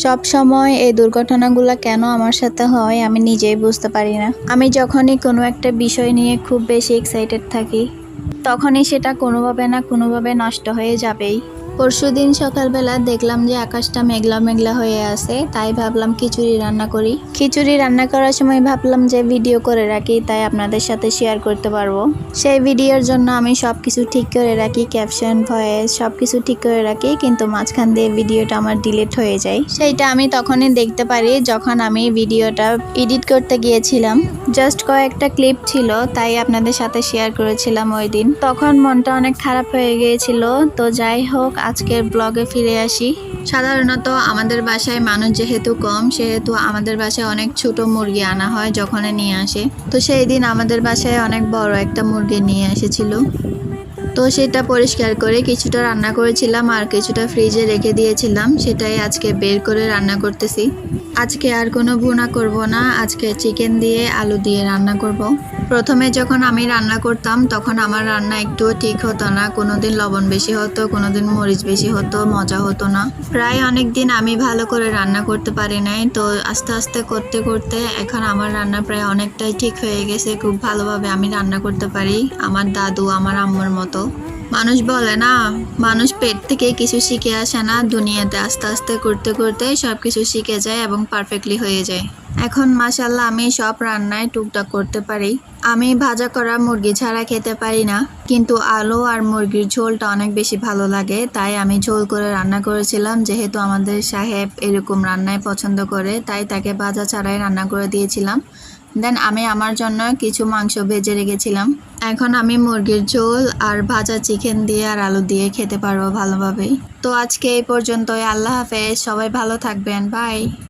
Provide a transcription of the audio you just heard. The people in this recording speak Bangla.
সব সময় এই দুর্ঘটনাগুলো কেন আমার সাথে হয় আমি নিজেই বুঝতে পারি না। আমি যখনই কোনো একটা বিষয় নিয়ে খুব বেশি এক্সাইটেড থাকি তখনই সেটা কোনোভাবে না কোনোভাবে নষ্ট হয়ে যাবেই। পরশুদিন সকালবেলা দেখলাম যে আকাশটা মেঘলা মেঘলা হয়ে আছে, তাই ভাবলাম খিচুড়ি রান্না করি। খিচুড়ি রান্না করার সময় ভাবলাম যে ভিডিও করে রাখি, তাই আপনাদের সাথে শেয়ার করতে পারবো। সেই ভিডিওর জন্য আমি সবকিছু ঠিক করে রাখি, ক্যাপশন ভয়েস সবকিছু ঠিক করে রাখি, কিন্তু মাঝখান দিয়ে ভিডিওটা আমার ডিলিট হয়ে যায়। সেইটা আমি তখনই দেখতে পারি যখন আমি ভিডিওটা এডিট করতে গিয়েছিলাম। জাস্ট কয়েকটা ক্লিপ ছিল, তাই আপনাদের সাথে শেয়ার করেছিলাম ওই দিন। তখন মনটা অনেক খারাপ হয়ে গিয়েছিল। তো যাই হোক, আজকের ব্লগে ফিরে আসি। সাধারণত আমাদের বাসায় মানুষ যেহেতু কম, সেহেতু আমাদের বাসায় অনেক ছোট মুরগি আনা হয় যখন নিয়ে আসে। তো সেই দিন আমাদের বাসায় অনেক বড় একটা মুরগি নিয়ে এসেছিল। তো সেটা পরিষ্কার করে কিছুটা রান্না করেছিলাম আর কিছুটা ফ্রিজে রেখে দিয়েছিলাম। সেটাই আজকে বের করে রান্না করতেছি। আজকে আর কোনো ভুনা করব না, আজকে চিকেন দিয়ে আলু দিয়ে রান্না করব। প্রথমে যখন আমি রান্না করতাম তখন আমার রান্না একটুও ঠিক হতো না। কোনোদিন লবণ বেশি হতো, কোনোদিন মরিচ বেশি হতো, মজা হতো না। প্রায় অনেক দিন আমি ভালো করে রান্না করতে পারি নাই। তো আস্তে আস্তে করতে করতে এখন আমার রান্না প্রায় অনেকটাই ঠিক হয়ে গেছে। খুব ভালোভাবে আমি রান্না করতে পারি, আমার দাদু আমার আম্মুর মতো। মানুষ বলে না, মানুষ পেট থেকে কিছু শিখে আসে না, দুনিয়াতে আস্তে আস্তে করতে করতে সব কিছু শিখে যায় এবং পারফেক্টলি হয়ে যায়। এখন মাশাল্লাহ আমি সব রান্নায় টুকটাক করতে পারি। আমি ভাজা করা মুরগি ছাড়া খেতে পারি না, কিন্তু আলু আর মুরগির ঝোলটা অনেক বেশি ভালো লাগে, তাই আমি ঝোল করে রান্না করেছিলাম। যেহেতু আমাদের সাহেব এরকম রান্নায় পছন্দ করে, তাই তাকে ভাজা ছাড়াই রান্না করে দিয়েছিলাম। দেন আমি আমার জন্য কিছু মাংস ভেজে রেখেছিলাম। এখন আমি মুরগির ঝোল আর ভাজা চিকেন দিয়ে আর আলু দিয়ে খেতে পারবো ভালোভাবেই। তো আজকে এই পর্যন্তই। আল্লাহ হাফেজ, সবাই ভালো থাকবেন, বাই।